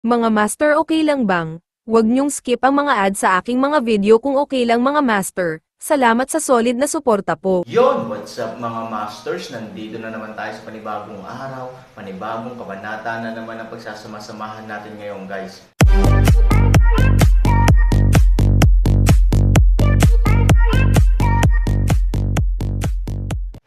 Mga master, okay lang bang? Huwag niyong skip ang mga ad sa aking mga video kung okay lang mga master. Salamat sa solid na suporta po. Yon, what's up mga masters? Nandito na naman tayo sa panibagong araw, panibagong kabanata na naman ang pagsasama-samahan natin ngayon guys.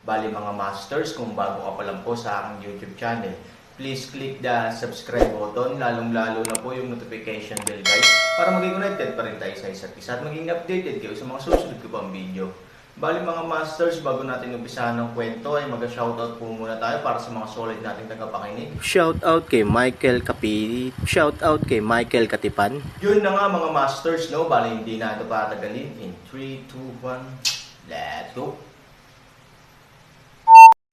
Bali mga masters, kung bago ka pa lang po sa aking YouTube channel, please click the subscribe button, lalong-lalo na po yung notification bell guys, para maging connected pa rin tayo sa isa't isa at maging updated kayo sa mga susunod ko pang video. Bali mga masters, bago natin umpisahan ng kwento ay mag-shoutout po muna tayo para sa mga solid nating tagapakinig. Shoutout kay Michael Kapi, shoutout kay Michael Katipan. Yun na nga mga masters, no? Bali hindi na ito patagalin. In 3, 2, 1, let's go!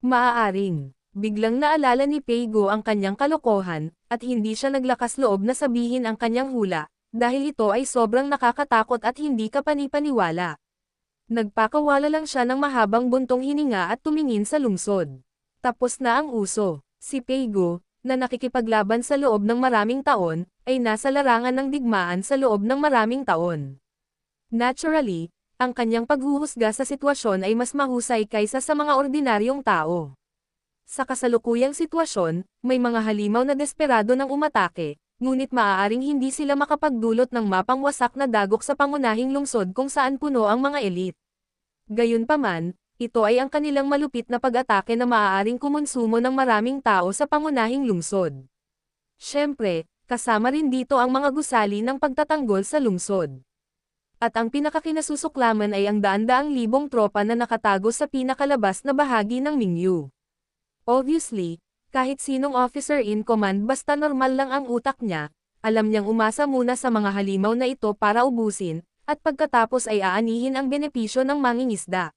Maaaring, biglang naalala ni Peigo ang kanyang kalokohan, at hindi siya naglakas loob na sabihin ang kanyang hula, dahil ito ay sobrang nakakatakot at hindi kapanipaniwala. Nagpakawala lang siya ng mahabang buntong hininga at tumingin sa lungsod. Tapos na ang uso. Si Peigo, na nakikipaglaban sa loob ng maraming taon, ay nasa larangan ng digmaan sa loob ng maraming taon. Naturally, ang kanyang paghuhusga sa sitwasyon ay mas mahusay kaysa sa mga ordinaryong tao. Sa kasalukuyang sitwasyon, may mga halimaw na desperado ng umatake, ngunit maaaring hindi sila makapagdulot ng mapangwasak na dagok sa pangunahing lungsod kung saan puno ang mga elite. Gayunpaman, ito ay ang kanilang malupit na pag-atake na maaaring kumonsumo ng maraming tao sa pangunahing lungsod. Siyempre, kasama rin dito ang mga gusali ng pagtatanggol sa lungsod. At ang pinakakinasusuklaman ay ang daan-daang libong tropa na nakatago sa pinakalabas na bahagi ng Mingyu. Obviously, kahit sinong officer in command basta normal lang ang utak niya, alam niyang umasa muna sa mga halimaw na ito para ubusin, at pagkatapos ay aanihin ang benepisyo ng mangingisda.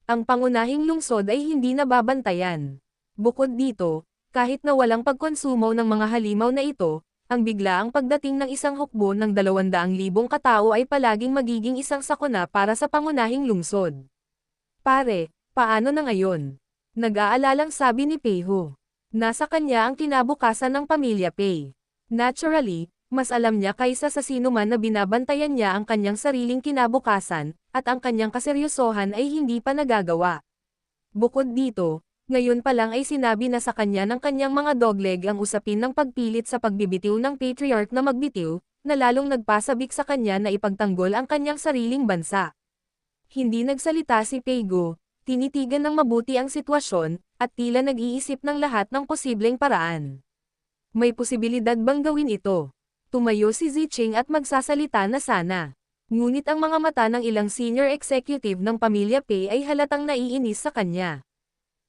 Ang pangunahing lungsod ay hindi nababantayan. Bukod dito, kahit na walang pagkonsumo ng mga halimaw na ito, ang biglaang pagdating ng isang hukbo ng 200,000 katao ay palaging magiging isang sakuna para sa pangunahing lungsod. Pare, paano na ngayon? Nag-aalalang sabi ni Peiho. Nasa kanya ang kinabukasan ng pamilya Pei. Naturally, mas alam niya kaysa sa sino man na binabantayan niya ang kanyang sariling kinabukasan, at ang kanyang kaseryosohan ay hindi pa nagagawa. Bukod dito, ngayon pa lang ay sinabi na sa kanya ng kanyang mga dogleg ang usapin ng pagpilit sa pagbibitiw ng patriarch na magbitiw, na lalong nagpasabik sa kanya na ipagtanggol ang kanyang sariling bansa. Hindi nagsalita si Peigo, tinitigan ng mabuti ang sitwasyon, at tila nag-iisip ng lahat ng posibleng paraan. May posibilidad bang gawin ito? Tumayo si Ziching at magsasalita na sana. Ngunit ang mga mata ng ilang senior executive ng pamilya Pei ay halatang naiinis sa kanya.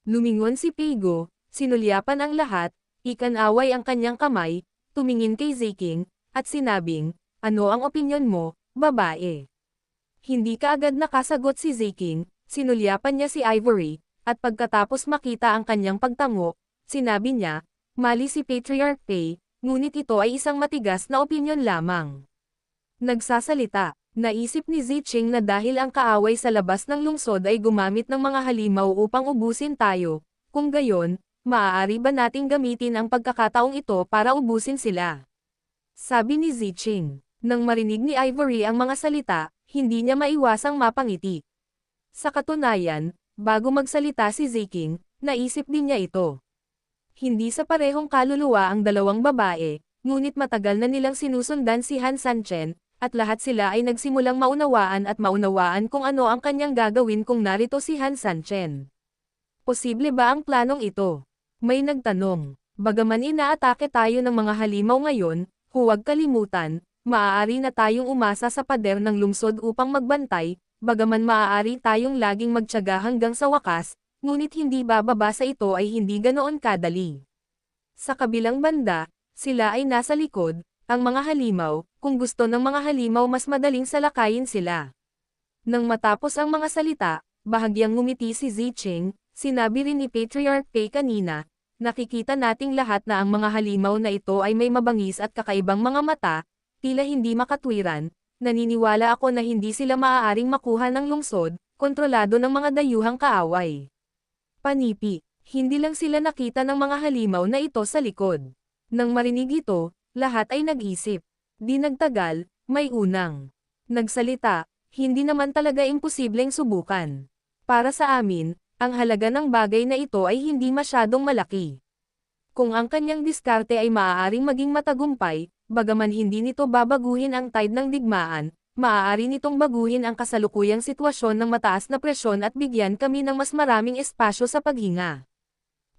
Lumingon si Peigo, sinulyapan ang lahat, ikanaway ang kanyang kamay, tumingin kay Ziking, at sinabing, ano ang opinyon mo, babae? Hindi kaagad nakasagot si Ziking, sinulyapan niya si Ivory, at pagkatapos makita ang kanyang pagtango, sinabi niya, mali si Patriarch Pei, ngunit ito ay isang matigas na opinyon lamang. Nagsasalita, naisip ni Ziching na dahil ang kaaway sa labas ng lungsod ay gumamit ng mga halimaw upang ubusin tayo, kung gayon, maaari ba nating gamitin ang pagkakataong ito para ubusin sila? Sabi ni Ziching. Nang marinig ni Ivory ang mga salita, hindi niya maiwasang mapangiti. Sa katunayan, bago magsalita si Ziking, naisip din niya ito. Hindi sa parehong kaluluwa ang dalawang babae, ngunit matagal na nilang sinusundan si Han Sanchen, at lahat sila ay nagsimulang maunawaan kung ano ang kanyang gagawin kung narito si Han Sanchen. Posible ba ang planong ito? May nagtanong. Bagaman inaatake tayo ng mga halimaw ngayon, huwag kalimutan, maaari na tayong umasa sa pader ng lungsod upang magbantay, bagaman maaari tayong laging magtiyaga hanggang sa wakas, ngunit hindi bababa sa ito ay hindi ganoon kadali. Sa kabilang banda, sila ay nasa likod, ang mga halimaw, kung gusto ng mga halimaw mas madaling salakayin sila. Nang matapos ang mga salita, bahagyang ngumiti si Ziching, sinabi rin ni Patriarch Pei kanina, nakikita nating lahat na ang mga halimaw na ito ay may mabangis at kakaibang mga mata, tila hindi makatwiran, naniniwala ako na hindi sila maaaring makuha ng lungsod, kontrolado ng mga dayuhang kaaway. Panipi, hindi lang sila nakita ng mga halimaw na ito sa likod. Nang marinig ito, lahat ay nag-isip. Di nagtagal, may unang nagsalita, hindi naman talaga imposibleng subukan. Para sa amin, ang halaga ng bagay na ito ay hindi masyadong malaki. Kung ang kanyang diskarte ay maaaring maging matagumpay, bagaman hindi nito babaguhin ang tide ng digmaan, maaari nitong baguhin ang kasalukuyang sitwasyon ng mataas na presyon at bigyan kami ng mas maraming espasyo sa paghinga.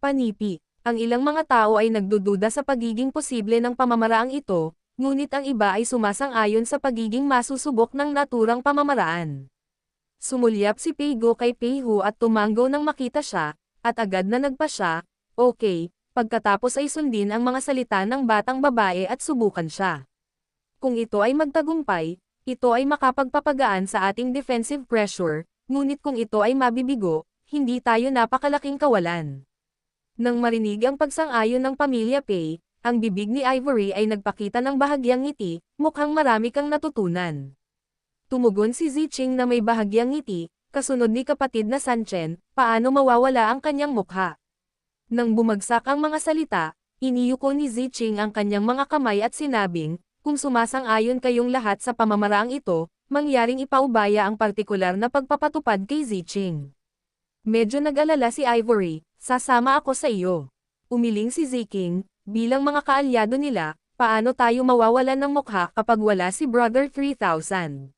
Panipi, ang ilang mga tao ay nagdududa sa pagiging posible ng pamamaraang ito, ngunit ang iba ay sumasang-ayon sa pagiging masusubok ng naturang pamamaraan. Sumulyap si Peigo kay Peihu at tumanggo nang makita siya, at agad na nagpa siya, okay, pagkatapos ay sundin ang mga salita ng batang babae at subukan siya. Kung ito ay magtagumpay, ito ay makapagpapagaan sa ating defensive pressure, ngunit kung ito ay mabibigo, hindi tayo napakalaking kawalan. Nang marinig ang pagsang-ayon ng pamilya Pei, ang bibig ni Ivory ay nagpakita ng bahagyang ngiti, mukhang marami kang natutunan. Tumugon si Ziching na may bahagyang ngiti, kasunod ni kapatid na Sanchen, paano mawawala ang kanyang mukha. Nang bumagsak ang mga salita, iniyuko ni Ziching ang kanyang mga kamay at sinabing, kung sumasang-ayon kayong lahat sa pamamaraang ito, mangyaring ipaubaya ang partikular na pagpapatupad kay Ziching. Medyo nag-alala si Ivory, sasama ako sa iyo. Umiling si Ziking, bilang mga kaalyado nila, paano tayo mawawalan ng mukha kapag wala si Brother 3000?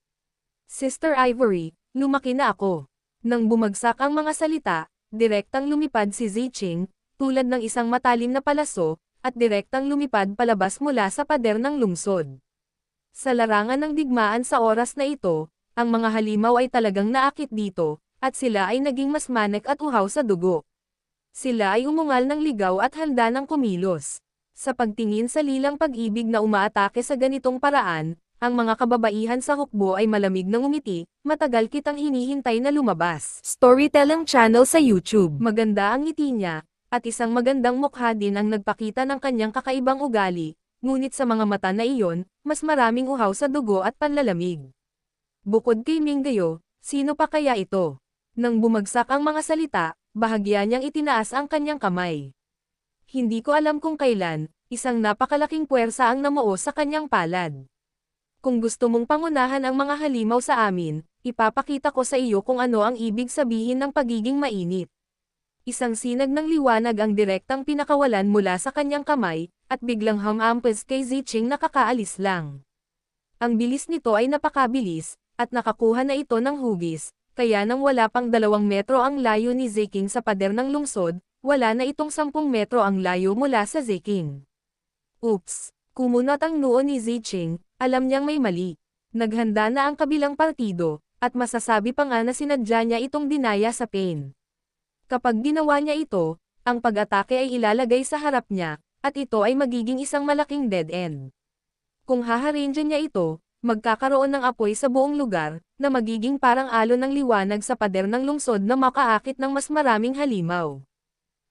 Sister Ivory, lumaki na ako. Nang bumagsak ang mga salita, direktang lumipad si Ziching, tulad ng isang matalim na palaso, at direktang lumipad palabas mula sa pader ng lungsod. Sa larangan ng digmaan sa oras na ito, ang mga halimaw ay talagang naakit dito, at sila ay naging mas manik at uhaw sa dugo. Sila ay umungal ng ligaw at handa ng kumilos. Sa pagtingin sa lilang pag-ibig na umaatake sa ganitong paraan, ang mga kababaihan sa hukbo ay malamig ng umiti, matagal kitang hinihintay na lumabas. Storytelling channel sa YouTube. Maganda ang ngiti niya, at isang magandang mukha din ang nagpakita ng kanyang kakaibang ugali, ngunit sa mga mata na iyon, mas maraming uhaw sa dugo at panlalamig. Bukod kay Minggayo, sino pa kaya ito? Nang bumagsak ang mga salita, bahagya niyang itinaas ang kanyang kamay. Hindi ko alam kung kailan, isang napakalaking puwersa ang namuo sa kanyang palad. Kung gusto mong pangunahan ang mga halimaw sa amin, ipapakita ko sa iyo kung ano ang ibig sabihin ng pagiging mainit. Isang sinag ng liwanag ang direktang pinakawalan mula sa kanyang kamay, at biglang humampas kay Ziching na kakaalis lang. Ang bilis nito ay napakabilis, at nakakuha na ito ng hugis, kaya nang wala pang 2 metro ang layo ni Ziching sa pader ng lungsod, wala na itong 10 metro ang layo mula sa Ziching. Oops! Kumunot ang noo ni Ziching, alam niyang may mali. Naghanda na ang kabilang partido, at masasabi pa nga na sinadya niya itong dinaya sa Pain. Kapag ginawa niya ito, ang pag-atake ay ilalagay sa harap niya, at ito ay magiging isang malaking dead end. Kung haharinja niya ito, magkakaroon ng apoy sa buong lugar, na magiging parang alon ng liwanag sa pader ng lungsod na makaakit ng mas maraming halimaw.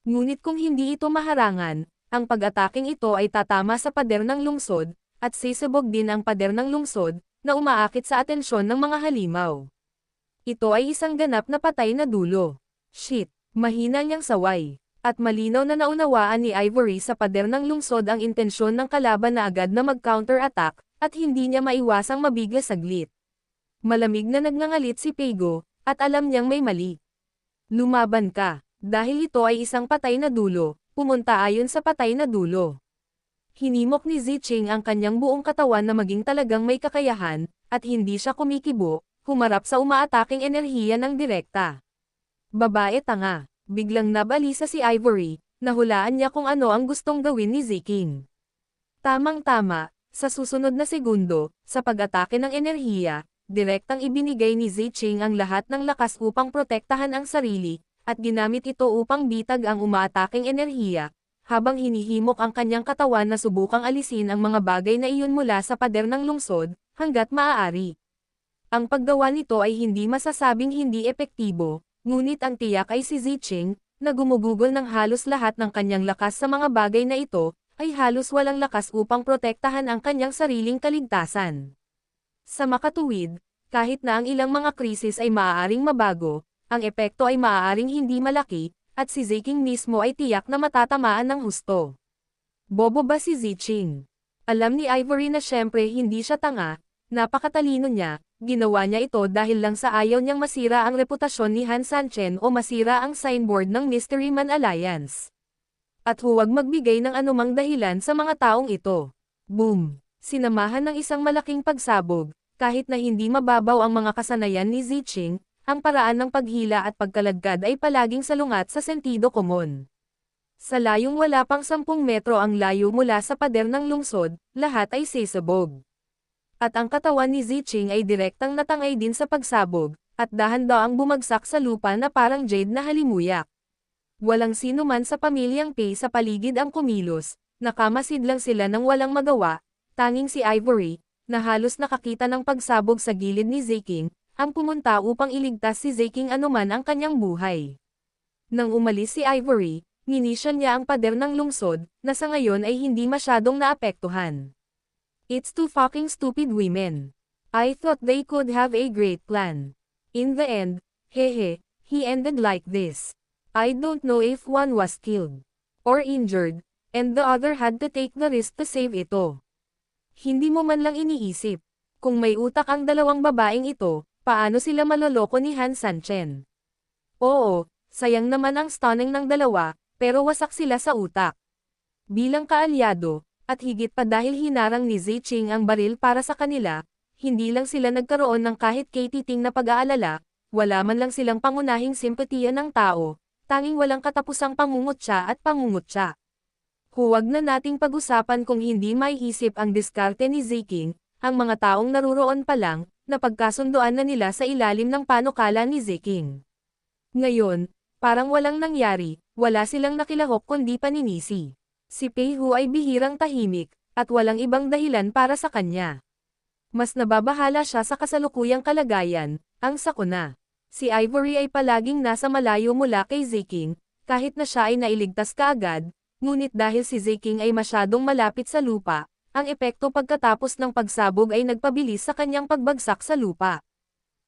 Ngunit kung hindi ito maharangan, ang pag-ataking ito ay tatama sa pader ng lungsod, at sisibog din ang pader ng lungsod, na umaakit sa atensyon ng mga halimaw. Ito ay isang ganap na patay na dulo. Shit, mahina niyang saway. At malinaw na naunawaan ni Ivory sa pader ng lungsod ang intensyon ng kalaban na agad na mag-counter-attack, at hindi niya maiwasang mabigla saglit. Malamig na nagngangalit si Peigo, at alam niyang may mali. Lumaban ka, dahil ito ay isang patay na dulo. Pumunta ayon sa patay na dulo. Hinimok ni Ziching ang kanyang buong katawan na maging talagang may kakayahan, at hindi siya kumikibo, humarap sa umaataking enerhiya ng direkta. Babae tanga, biglang nabalisa si Ivory, nahulaan niya kung ano ang gustong gawin ni Ziching. Tamang-tama, sa susunod na segundo, sa pag-atake ng enerhiya, direktang ibinigay ni Ziching ang lahat ng lakas upang protektahan ang sarili, at ginamit ito upang bitag ang umaataking enerhiya, habang hinihimok ang kanyang katawan na subukang alisin ang mga bagay na iyon mula sa pader ng lungsod, hanggat maaari. Ang paggawa nito ay hindi masasabing hindi epektibo, ngunit ang tiyak ay si Ziching, na gumugugol ng halos lahat ng kanyang lakas sa mga bagay na ito, ay halos walang lakas upang protektahan ang kanyang sariling kaligtasan. Sa makatuwid, kahit na ang ilang mga krisis ay maaaring mabago, ang epekto ay maaaring hindi malaki, at si Ziching mismo ay tiyak na matatamaan ng husto. Bobo ba si Ziching? Alam ni Ivory na syempre hindi siya tanga, napakatalino niya, ginawa niya ito dahil lang sa ayaw niyang masira ang reputasyon ni Han Sanchen o masira ang signboard ng Mystery Man Alliance. At huwag magbigay ng anumang dahilan sa mga taong ito. Boom! Sinamahan ng isang malaking pagsabog, kahit na hindi mababaw ang mga kasanayan ni Ziching, ang paraan ng paghila at pagkalagkad ay palaging salungat sa sentido komon. Sa layong wala pang 10 metro ang layo mula sa pader ng lungsod, lahat ay sisabog. At ang katawan ni Ziching ay direktang natangay din sa pagsabog, at dahan-daang bumagsak sa lupa na parang jade na halimuyak. Walang sino man sa pamilyang Pei sa paligid ang kumilos, nakamasid lang sila ng walang magawa, tanging si Ivory, na halos nakakita ng pagsabog sa gilid ni Ziking, ang pumunta upang iligtas si Ziking anuman ang kanyang buhay. Nang umalis si Ivory, ginisyon niya ang pader ng lungsod, na sa ngayon ay hindi masyadong naapektuhan. It's too fucking stupid women. I thought they could have a great plan. In the end, hehe, he ended like this. I don't know if one was killed or injured, and the other had to take the risk to save ito. Hindi mo man lang iniisip, kung may utak ang dalawang babaeng ito, paano sila maloloko ni Han Sanchen? Oo, sayang naman ang stunning ng dalawa, pero wasak sila sa utak. Bilang kaalyado, at higit pa dahil hinarang ni Ziching ang baril para sa kanila, hindi lang sila nagkaroon ng kahit katiting na pag-aalala, wala man lang silang pangunahing simpatiya ng tao, tanging walang katapusang pangungutya at pangungutya. Huwag na nating pag-usapan kung hindi maiisip ang diskarte ni Ziking, ang mga taong naruroon pa lang, na pagkasunduan na nila sa ilalim ng panukala ni Ziking. Ngayon, parang walang nangyari, wala silang nakilahok kundi paninisi. Si Pei Hu ay bihirang tahimik, at walang ibang dahilan para sa kanya. Mas nababahala siya sa kasalukuyang kalagayan, ang sakuna. Si Ivory ay palaging nasa malayo mula kay Ziking, kahit na siya ay nailigtas kaagad, ngunit dahil si Ziking ay masyadong malapit sa lupa, ang epekto pagkatapos ng pagsabog ay nagpabilis sa kanyang pagbagsak sa lupa.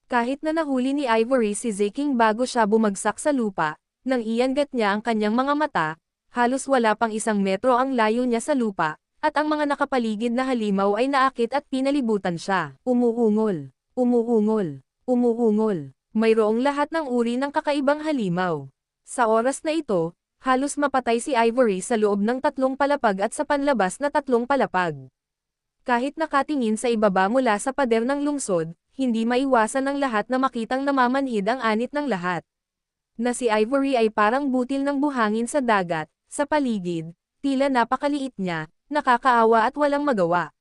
Kahit na nahuli ni Ivory si Ziking bago siya bumagsak sa lupa, nang iangat niya ang kanyang mga mata, halos wala pang 1 metro ang layo niya sa lupa, at ang mga nakapaligid na halimaw ay naakit at pinalibutan siya. Umuungol, umuungol, umuungol. Mayroong lahat ng uri ng kakaibang halimaw. Sa oras na ito, halos mapatay si Ivory sa loob ng 3 palapag at sa panlabas na 3 palapag. Kahit nakatingin sa ibaba mula sa pader ng lungsod, hindi maiwasan ng lahat na makitang namamanhid ang anit ng lahat. Na si Ivory ay parang butil ng buhangin sa dagat, sa paligid, tila napakaliit niya, nakakaawa at walang magawa.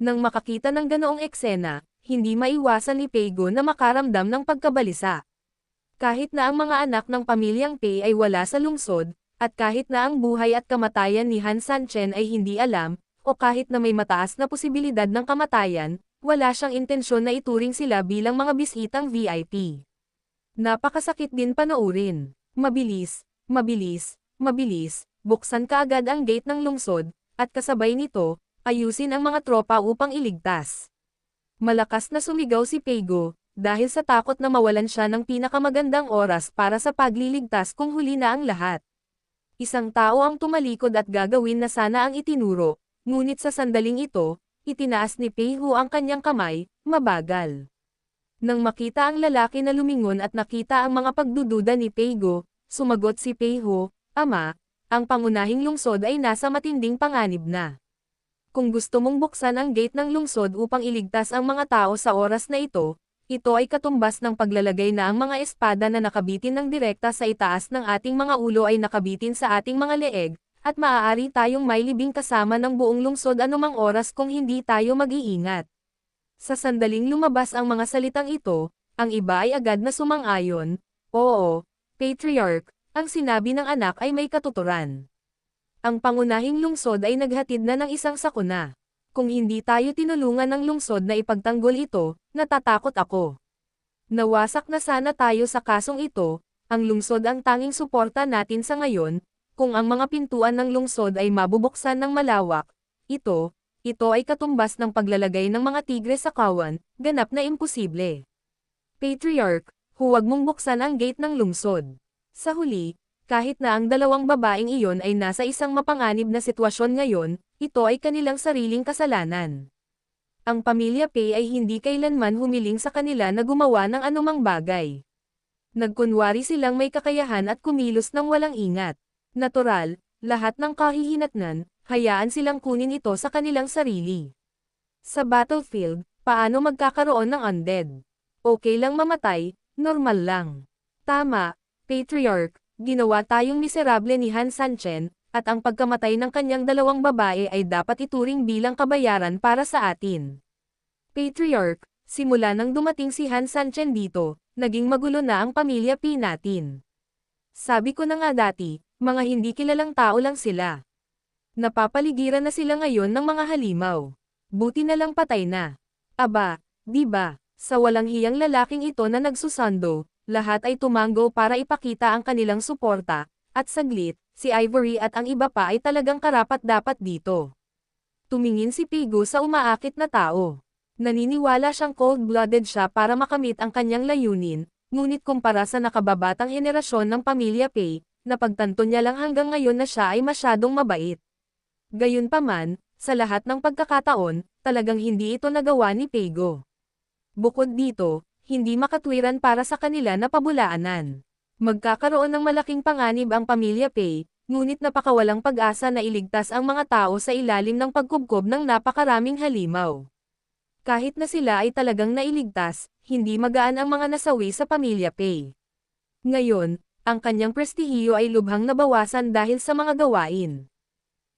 Nang makakita ng ganoong eksena, hindi maiwasan ni Peigo na makaramdam ng pagkabalisa. Kahit na ang mga anak ng pamilyang Pei ay wala sa lungsod, at kahit na ang buhay at kamatayan ni Han Sanchen ay hindi alam, o kahit na may mataas na posibilidad ng kamatayan, wala siyang intensyon na ituring sila bilang mga bisitang VIP. Napakasakit din panoorin. Mabilis, mabilis, mabilis, buksan kaagad ang gate ng lungsod, at kasabay nito, ayusin ang mga tropa upang iligtas. Malakas na sumigaw si Peigo, dahil sa takot na mawalan siya ng pinakamagandang oras para sa pagliligtas kung huli na ang lahat. Isang tao ang tumalikod at gagawin na sana ang itinuro, ngunit sa sandaling ito, itinaas ni Pei Hu ang kanyang kamay, mabagal. Nang makita ang lalaki na lumingon at nakita ang mga pagdududa ni Peigo, sumagot si Pei Hu, "Ama, ang pangunahing lungsod ay nasa matinding panganib na. Kung gusto mong buksan ang gate ng lungsod upang iligtas ang mga tao sa oras na ito ay katumbas ng paglalagay na ang mga espada na nakabitin ng direkta sa itaas ng ating mga ulo ay nakabitin sa ating mga leeg, at maaari tayong mailibing kasama ng buong lungsod anumang oras kung hindi tayo mag-iingat." Sa sandaling lumabas ang mga salitang ito, ang iba ay agad na sumang-ayon, "Oo, Patriarch, ang sinabi ng anak ay may katuturan. Ang pangunahing lungsod ay naghatid na ng isang sakuna. Kung hindi tayo tinulungan ng lungsod na ipagtanggol ito, natatakot ako. Nawasak na sana tayo sa kasong ito, ang lungsod ang tanging suporta natin sa ngayon, kung ang mga pintuan ng lungsod ay mabubuksan ng malawak, ito ay katumbas ng paglalagay ng mga tigre sa kawan, ganap na imposible. Patriarch, huwag mong buksan ang gate ng lungsod." Sa huli, Kahit na ang dalawang babaeng iyon ay nasa isang mapanganib na sitwasyon ngayon, ito ay kanilang sariling kasalanan. Ang pamilya Pei ay hindi kailanman humiling sa kanila na gumawa ng anumang bagay. Nagkunwari silang may kakayahan at kumilos ng walang ingat. Natural, lahat ng kahihinatnan, hayaan silang kunin ito sa kanilang sarili. Sa battlefield, paano magkakaroon ng undead? Okay lang mamatay, normal lang. Tama, Patriarch, ginawa tayong miserable ni Han Sanchen, at ang pagkamatay ng kanyang dalawang babae ay dapat ituring bilang kabayaran para sa atin. Patriarch, simula nang dumating si Han Sanchen dito, naging magulo na ang pamilya Pi natin. Sabi ko na nga dati, mga hindi kilalang tao lang sila. Napapaligiran na sila ngayon ng mga halimaw. Buti na lang patay na. Aba, di ba, sa walang hiyang lalaking ito na nagsusando, lahat ay tumango para ipakita ang kanilang suporta, at saglit, si Ivory at ang iba pa ay talagang karapat-dapat dito. Tumingin si Pigo sa umaakit na tao. Naniniwala siyang cold-blooded siya para makamit ang kanyang layunin, ngunit kumpara sa nakababatang henerasyon ng pamilya Pei, napagtanto niya lang hanggang ngayon na siya ay masyadong mabait. Gayunpaman, sa lahat ng pagkakataon, talagang hindi ito nagawa ni Pigo. Bukod dito, hindi makatwiran para sa kanila na pabulaanan. Magkakaroon ng malaking panganib ang pamilya Pei, ngunit napakawalang pag-asa na iligtas ang mga tao sa ilalim ng pagkubkob ng napakaraming halimaw. Kahit na sila ay talagang nailigtas, hindi magaan ang mga nasawi sa pamilya Pei. Ngayon, ang kanyang prestihiyo ay lubhang nabawasan dahil sa mga gawain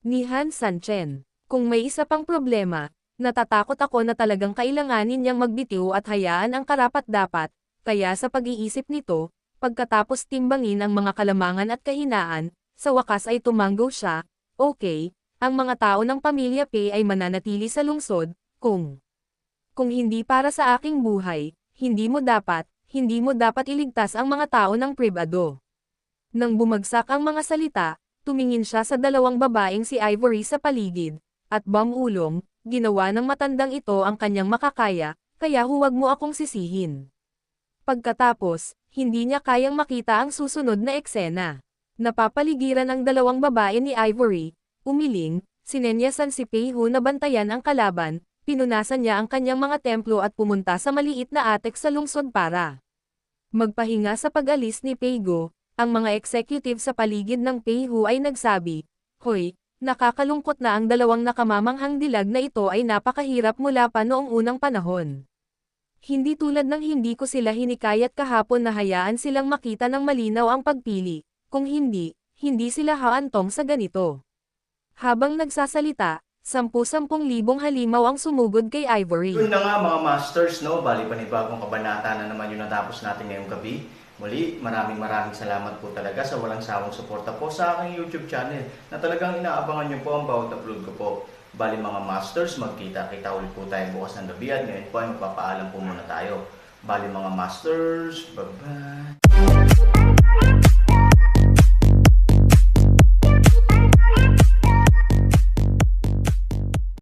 ni Han Sanchen. Kung may isa pang problema, natatakot ako na talagang kailanganin niyang magbitiw at hayaan ang karapat-dapat, kaya sa pag-iisip nito, pagkatapos timbangin ang mga kalamangan at kahinaan, sa wakas ay tumanggo siya. Okay, ang mga tao ng pamilya Pei ay mananatili sa lungsod, kung hindi para sa aking buhay, hindi mo dapat iligtas ang mga tao ng pribado. Nang bumagsak ang mga salita, tumingin siya sa dalawang babaeng si Ivory sa paligid, at Bamulong, ginawa ng matandang ito ang kanyang makakaya, kaya huwag mo akong sisihin. Pagkatapos, hindi niya kayang makita ang susunod na eksena. Napapaligiran ang dalawang babae ni Ivory, umiling, sinenyasan si Pei Hu na bantayan ang kalaban, pinunasan niya ang kanyang mga templo at pumunta sa maliit na atek sa lungsod para magpahinga sa pag-alis ni Pei Go. Ang mga executive sa paligid ng Pei Hu ay nagsabi, "Hoy, nakakalungkot na ang dalawang nakamamanghang dilag na ito ay napakahirap mula pa noong unang panahon. Hindi tulad ng hindi ko sila hinikayat kahapon na hayaan silang makita ng malinaw ang pagpili, kung hindi sila haantong sa ganito." Habang nagsasalita, 10,000 halimaw ang sumugod kay Ivory. Yun na nga mga masters, no? Bali panibagong kabanata na naman yung natapos natin ngayong gabi. Muli, maraming salamat po talaga sa walang sawang suporta po sa aking YouTube channel na talagang inaabangan nyo po ang bawat upload ko po. Bali mga masters, magkita-kita ulit po tayo bukas ng gabi at ngayon po ay magpapaalam po muna tayo. Bali mga masters, bye-bye!